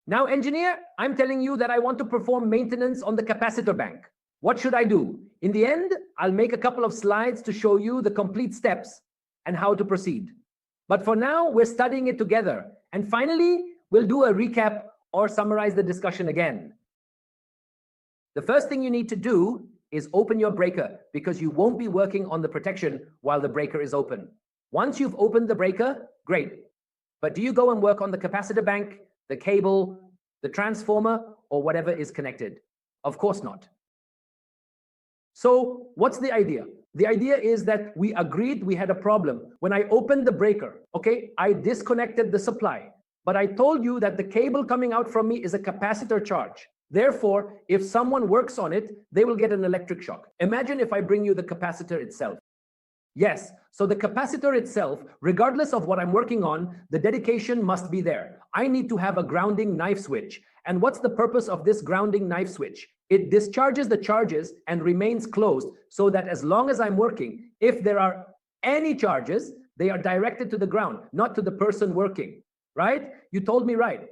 Now, engineer, I'm telling you that I want to perform maintenance on the capacitor bank. What should I do? In the end, I'll make a couple of slides to show you the complete steps and how to proceed. But for now, we're studying it together. And finally, we'll do a recap or summarize the discussion again. The first thing you need to do is open your breaker, because you won't be working on the protection while the breaker is open. Once you've opened the breaker, great. But do you go and work on the capacitor bank, the cable, the transformer, or whatever is connected? Of course not. So what's the idea? The idea is that we agreed we had a problem. When I opened the breaker, okay, I disconnected the supply, but I told you that the cable coming out from me is a capacitor charge. Therefore, if someone works on it, they will get an electric shock. Imagine if I bring you the capacitor itself. Yes, so the capacitor itself, regardless of what I'm working on, the dedication must be there. I need to have a grounding knife switch. And what's the purpose of this grounding knife switch? It discharges the charges and remains closed so that as long as I'm working, if there are any charges, they are directed to the ground, not to the person working, right? You told me right.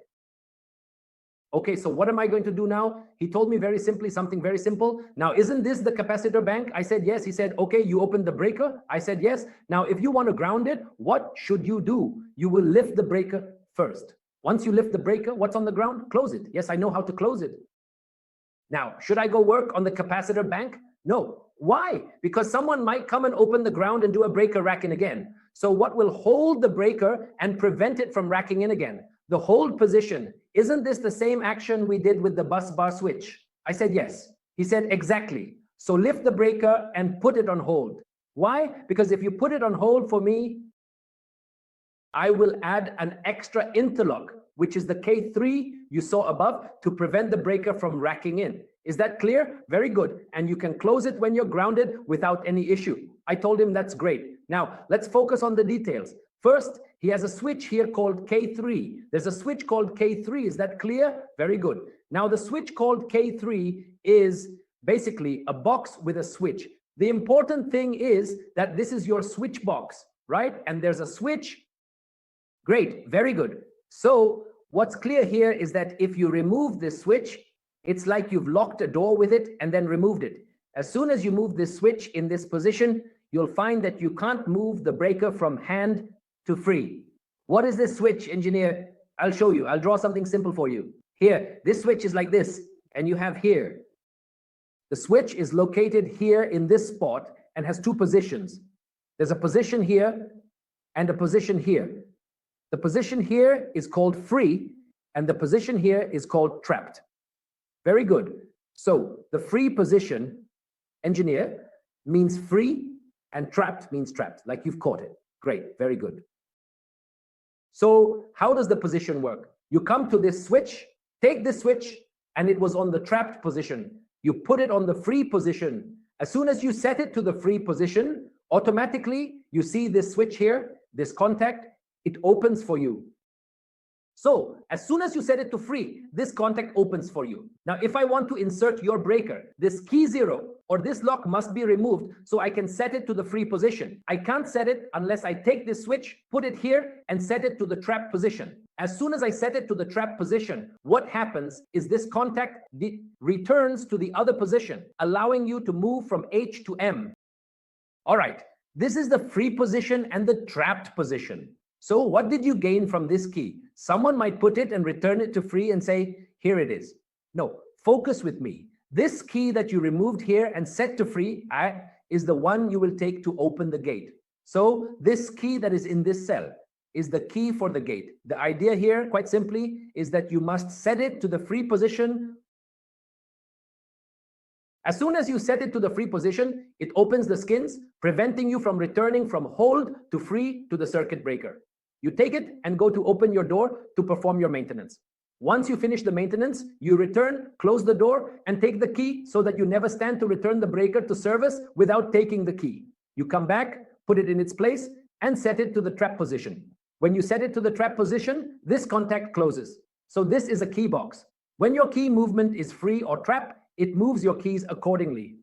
Okay, so what am I going to do now? He told me very simply, something very simple. Now, isn't this the capacitor bank? I said, yes. He said, okay, you opened the breaker. I said, yes. Now, if you want to ground it, what should you do? You will lift the breaker first. Once you lift the breaker, what's on the ground? Close it. Yes, I know how to close it. Now, should I go work on the capacitor bank? No. Why? Because someone might come and open the ground and do a breaker racking again. So what will hold the breaker and prevent it from racking in again? The hold position. Isn't this the same action we did with the bus bar switch? I said, yes. He said, exactly. So lift the breaker and put it on hold. Why? Because if you put it on hold for me, I will add an extra interlock, which is the K3 you saw above, to prevent the breaker from racking in. Is that clear? Very good. And you can close it when you're grounded without any issue. I told him that's great. Now, let's focus on the details. First, he has a switch here called K3. There's a switch called K3. Is that clear? Very good. Now, the switch called K3 is basically a box with a switch. The important thing is that this is your switch box, right? And there's a switch. Great. Very good. So what's clear here is that if you remove this switch, it's like you've locked a door with it and then removed it. As soon as you move this switch in this position, you'll find that you can't move the breaker from hand to free. What is this switch, engineer? I'll show you. I'll draw something simple for you. Here, this switch is like this, and you have here. The switch is located here in this spot and has two positions. There's a position here and a position here. The position here is called free, and the position here is called trapped. Very good. So the free position, engineer, means free, and trapped means trapped, like you've caught it. Great, very good. So how does the position work? You come to this switch, take this switch, and it was on the trapped position. You put it on the free position. As soon as you set it to the free position, automatically you see this switch here, this contact, it opens for you. So as soon as you set it to free, this contact opens for you. Now, if I want to insert your breaker, this key 0 or this lock must be removed so I can set it to the free position. I can't set it unless I take this switch, put it here, and set it to the trap position. As soon as I set it to the trap position, what happens is this contact returns to the other position, allowing you to move from H to M. All right, this is the free position and the trapped position. So what did you gain from this key? Someone might put it and return it to free and say, here it is. No, focus with me. This key that you removed here and set to free is the one you will take to open the gate. So this key that is in this cell is the key for the gate. The idea here, quite simply, is that you must set it to the free position. As soon as you set it to the free position, it opens the skins, preventing you from returning from hold to free to the circuit breaker. You take it and go to open your door to perform your maintenance. Once you finish the maintenance, you return, close the door, and take the key so that you never stand to return the breaker to service without taking the key. You come back, put it in its place, and set it to the trap position. When you set it to the trap position, this contact closes. So this is a key box. When your key movement is free or trap, it moves your keys accordingly.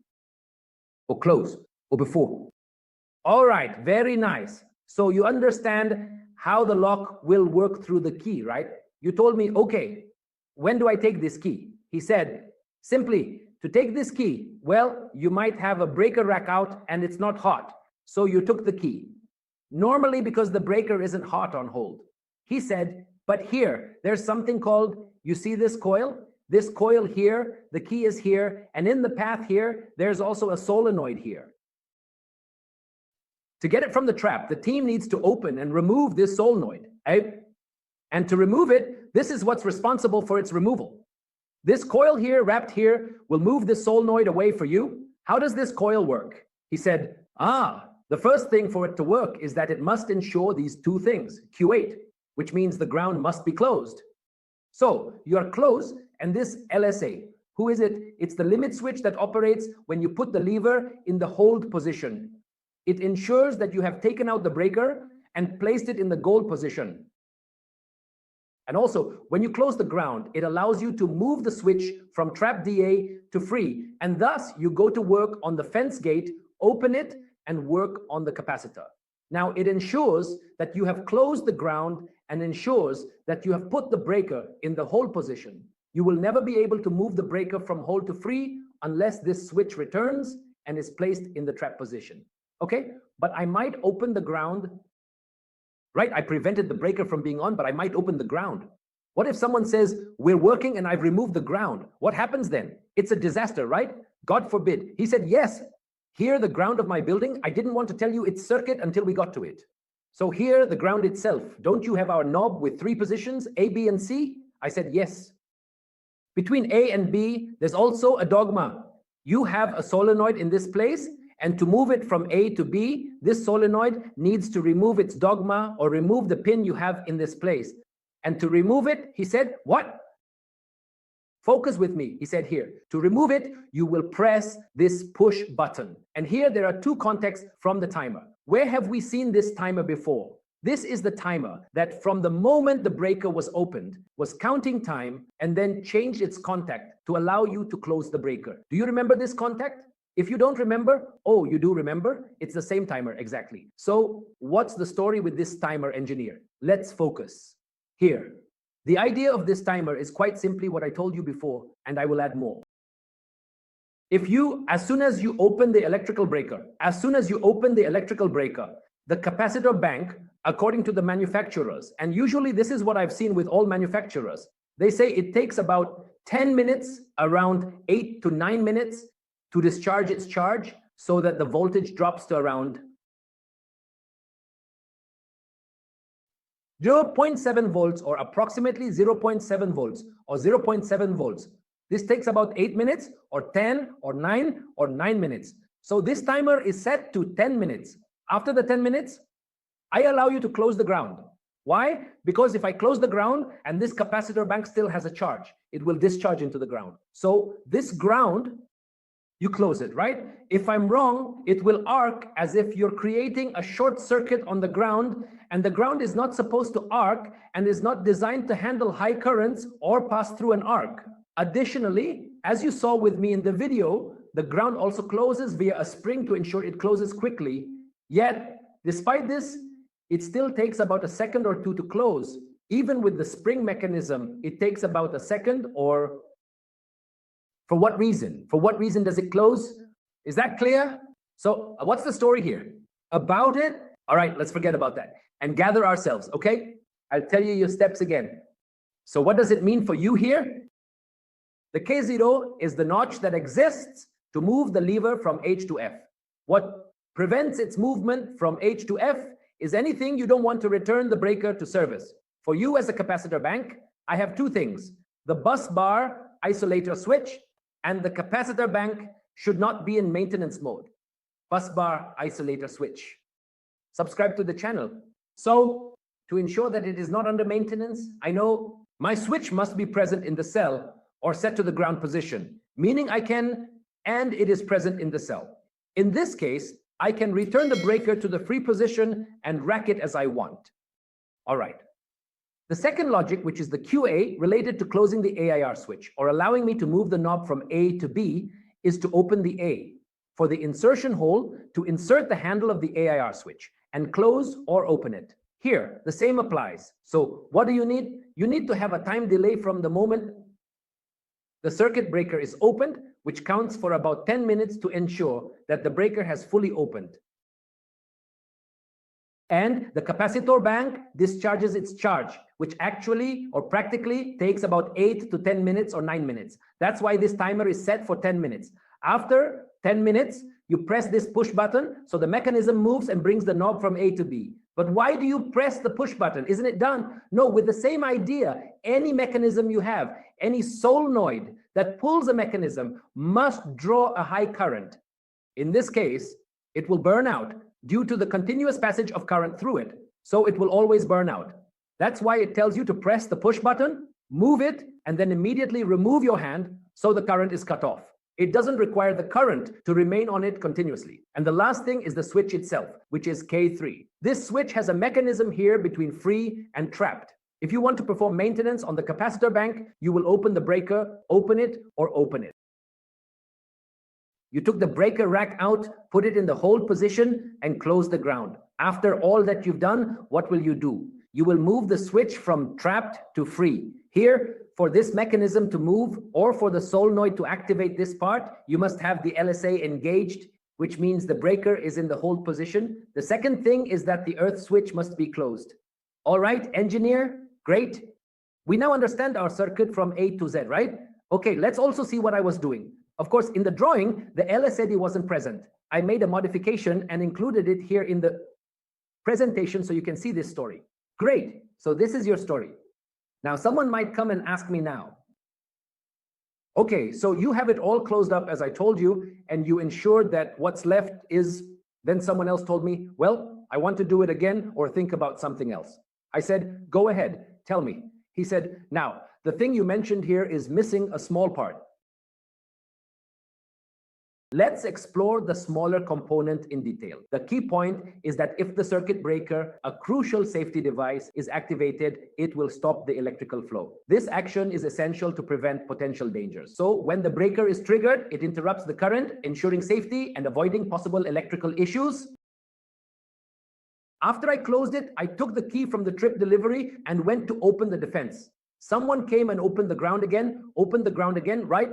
Or close, or before. All right, very nice. So you understand how the lock will work through the key, right? You told me, okay, when do I take this key? He said, simply, to take this key, well, you might have a breaker rack out and it's not hot. So you took the key. Normally, because the breaker isn't hot on hold. He said, but here, there's something called, you see this coil? This coil here, the key is here, and in the path here, there's also a solenoid here. To get it from the trap, the team needs to open and remove this solenoid. Right? And to remove it, this is what's responsible for its removal. This coil here, wrapped here, will move the solenoid away for you. How does this coil work? He said, the first thing for it to work is that it must ensure these two things, Q8, which means the ground must be closed. So you're closed, and this LSA, who is it? It's the limit switch that operates when you put the lever in the hold position. It ensures that you have taken out the breaker and placed it in the goal position. And also, when you close the ground, it allows you to move the switch from trap DA to free, and thus you go to work on the fence gate, open it, and work on the capacitor. Now, it ensures that you have closed the ground and ensures that you have put the breaker in the hold position. You will never be able to move the breaker from hold to free unless this switch returns and is placed in the trap position. Okay, but I might open the ground, right? I prevented the breaker from being on, but I might open the ground. What if someone says, we're working and I've removed the ground? What happens then? It's a disaster, right? God forbid. He said, yes, here the ground of my building, I didn't want to tell you its circuit until we got to it. So here, the ground itself, don't you have our knob with 3 positions, A, B, and C? I said, yes. Between A and B, there's also a dogma. You have a solenoid in this place, and to move it from A to B, this solenoid needs to remove its dogma or remove the pin you have in this place. And to remove it, he said, what? Focus with me, he said here. To remove it, you will press this push button. And here there are 2 contexts from the timer. Where have we seen this timer before? This is the timer that from the moment the breaker was opened, was counting time and then changed its contact to allow you to close the breaker. Do you remember this contact? If you don't remember, oh, you do remember? It's the same timer, exactly. So what's the story with this timer, engineer? Let's focus here. The idea of this timer is quite simply what I told you before, and I will add more. If you, as soon as you open the electrical breaker, the capacitor bank, according to the manufacturers, and usually this is what I've seen with all manufacturers, they say it takes about 10 minutes, around 8 to 9 minutes to discharge its charge so that the voltage drops to around 0.7 volts or approximately 0.7 volts or 0.7 volts. This takes about 8 minutes or 10 or 9 or 9 minutes. So this timer is set to 10 minutes. After the 10 minutes, I allow you to close the ground. Why? Because if I close the ground and this capacitor bank still has a charge, it will discharge into the ground. So this ground, you close it, right? If I'm wrong, it will arc as if you're creating a short circuit on the ground, and the ground is not supposed to arc and is not designed to handle high currents or pass through an arc. Additionally, as you saw with me in the video, the ground also closes via a spring to ensure it closes quickly. Yet, despite this, it still takes about a second or 2 to close. Even with the spring mechanism, it takes about a second or... For what reason? For what reason does it close? Is that clear? So what's the story here? About it? All right, let's forget about that and gather ourselves, okay? I'll tell you your steps again. So what does it mean for you here? The K0 is the notch that exists to move the lever from H to F. What prevents its movement from H to F is anything you don't want to return the breaker to service. For you as a capacitor bank, I have 2 things. The bus bar isolator switch and the capacitor bank should not be in maintenance mode. Bus bar isolator switch. Subscribe to the channel. So to ensure that it is not under maintenance, I know my switch must be present in the cell or set to the ground position, meaning I can, and it is present in the cell. In this case, I can return the breaker to the free position and rack it as I want. All right. The second logic, which is the QA, related to closing the AIR switch or allowing me to move the knob from A to B, is to open the A for the insertion hole to insert the handle of the AIR switch and close or open it. Here, the same applies. So what do you need? You need to have a time delay from the moment the circuit breaker is opened, which counts for about 10 minutes to ensure that the breaker has fully opened. And the capacitor bank discharges its charge, which actually or practically takes about 8 to 10 minutes or 9 minutes. That's why this timer is set for 10 minutes. After 10 minutes, you press this push button, so the mechanism moves and brings the knob from A to B. But why do you press the push button? Isn't it done? No, with the same idea, any mechanism you have, any solenoid that pulls a mechanism must draw a high current. In this case, it will burn out due to the continuous passage of current through it. So it will always burn out. That's why it tells you to press the push button, move it, and then immediately remove your hand so the current is cut off. It doesn't require the current to remain on it continuously. And the last thing is the switch itself, which is K3. This switch has a mechanism here between free and trapped. If you want to perform maintenance on the capacitor bank, you will open the breaker, open it, or open it. You took the breaker rack out, put it in the hold position, and close the ground. After all that you've done, what will you do? You will move the switch from trapped to free. Here, for this mechanism to move or for the solenoid to activate this part, you must have the LSA engaged, which means the breaker is in the hold position. The second thing is that the earth switch must be closed. All right, engineer, great. We now understand our circuit from A to Z, right? Okay, let's also see what I was doing. Of course, in the drawing, the LSAD wasn't present. I made a modification and included it here in the presentation so you can see this story. Great, so this is your story. Now, someone might come and ask me now, okay, so you have it all closed up as I told you, and you ensured that what's left is, then someone else told me, well, I want to do it again or think about something else. I said, go ahead, tell me. He said, now, the thing you mentioned here is missing a small part. Let's explore the smaller component in detail. The key point is that if the circuit breaker, a crucial safety device, is activated, it will stop the electrical flow. This action is essential to prevent potential dangers. So when the breaker is triggered, it interrupts the current, ensuring safety and avoiding possible electrical issues. After I closed it, I took the key from the trip delivery and went to open the defense. Someone came and opened the ground again, right?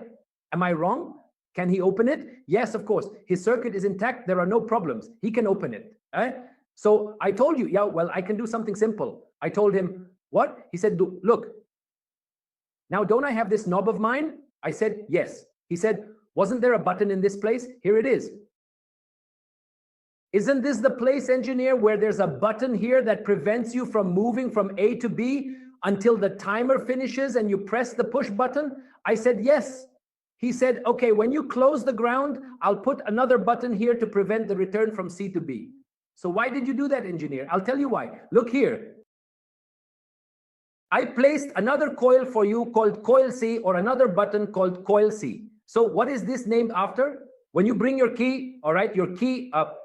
Am I wrong? Can he open it? Yes, of course. His circuit is intact. There are no problems. He can open it. So I told you, yeah, well, I can do something simple. I told him, what? He said, look, now don't I have this knob of mine? I said, yes. He said, wasn't there a button in this place? Here it is. Isn't this the place, engineer, where there's a button here that prevents you from moving from A to B until the timer finishes and you press the push button? I said, yes. He said, okay, when you close the ground, I'll put another button here to prevent the return from C to B. So why did you do that, engineer? I'll tell you why. Look here. I placed another coil for you called coil C or another button called coil C. So what is this named after? When you bring your key, all right, your key up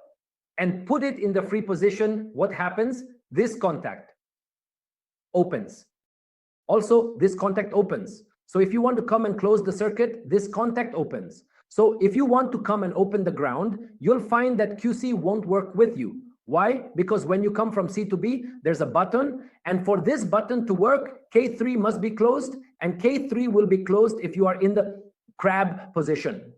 and put it in the free position, what happens? This contact opens. Also, this contact opens. So if you want to come and close the circuit, this contact opens. So if you want to come and open the ground, you'll find that QC won't work with you. Why? Because when you come from C to B, there's a button. And for this button to work, K3 must be closed. And K3 will be closed if you are in the crab position.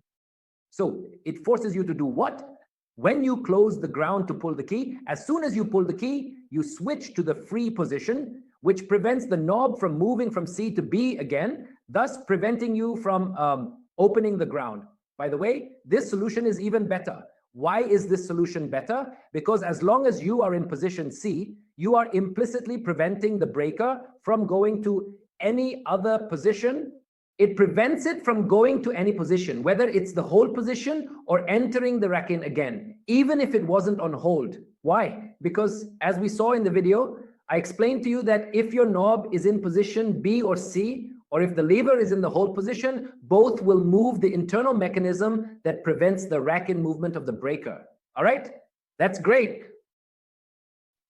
So it forces you to do what? When you close the ground to pull the key, as soon as you pull the key, you switch to the free position, which prevents the knob from moving from C to B again, thus preventing you from opening the ground. By the way, this solution is even better. Why is this solution better? Because as long as you are in position C, you are implicitly preventing the breaker from going to any other position. It prevents it from going to any position, whether it's the hold position or entering the rack-in again, even if it wasn't on hold. Why? Because as we saw in the video, I explained to you that if your knob is in position B or C, or if the lever is in the hold position, both will move the internal mechanism that prevents the rack-in movement of the breaker. All right? That's great.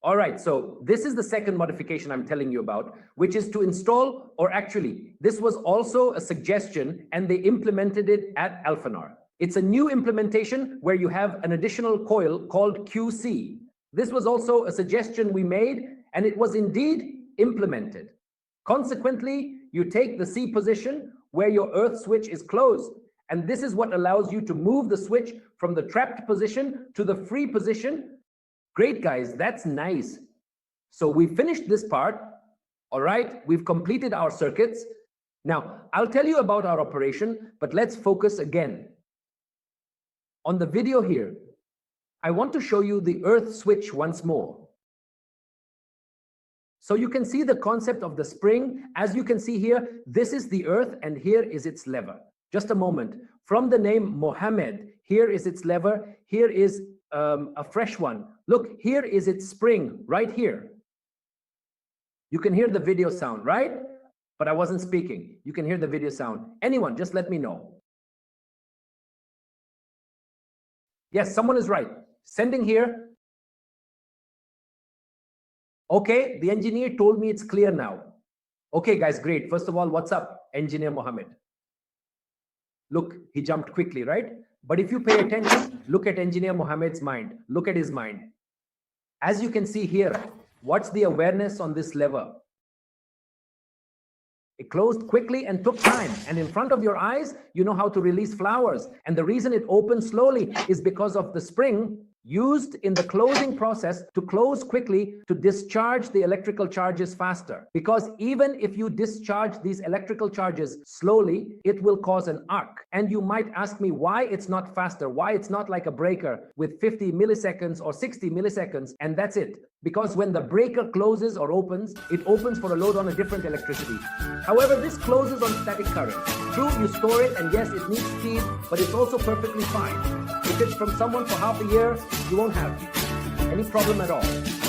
All right, so this is the second modification I'm telling you about, which is to install, or actually, this was also a suggestion and they implemented it at Alphanar. It's a new implementation where you have an additional coil called QC. This was also a suggestion we made and it was indeed implemented. Consequently, you take the C position where your earth switch is closed, and this is what allows you to move the switch from the trapped position to the free position. Great, guys, that's nice. So we finished this part, all right? We've completed our circuits. Now, I'll tell you about our operation, but let's focus again. On the video here, I want to show you the earth switch once more. So you can see the concept of the spring. As you can see here, this is the earth and here is its lever. Just a moment. From the name Mohammed, here is its lever. Here is a fresh one. Look, here is its spring right here. You can hear the video sound, right? But I wasn't speaking. You can hear the video sound. Anyone, just let me know. Yes, someone is right. Sending here. Okay, the engineer told me it's clear now. Okay, guys, great. First of all, what's up, Engineer Mohammed? Look, he jumped quickly, right? But if you pay attention, look at Engineer Mohammed's mind. Look at his mind. As you can see here, what's the awareness on this lever? It closed quickly and took time. And in front of your eyes, you know how to release flowers. And the reason it opens slowly is because of the spring used in the closing process to close quickly to discharge the electrical charges faster. Because even if you discharge these electrical charges slowly, it will cause an arc. And you might ask me why it's not faster, why it's not like a breaker with 50 milliseconds or 60 milliseconds, and that's it. Because when the breaker closes or opens, it opens for a load on a different electricity. However, this closes on static current. True, you store it, and yes, it needs speed, but it's also perfectly fine. If it's from someone for half a year, you won't have any problem at all.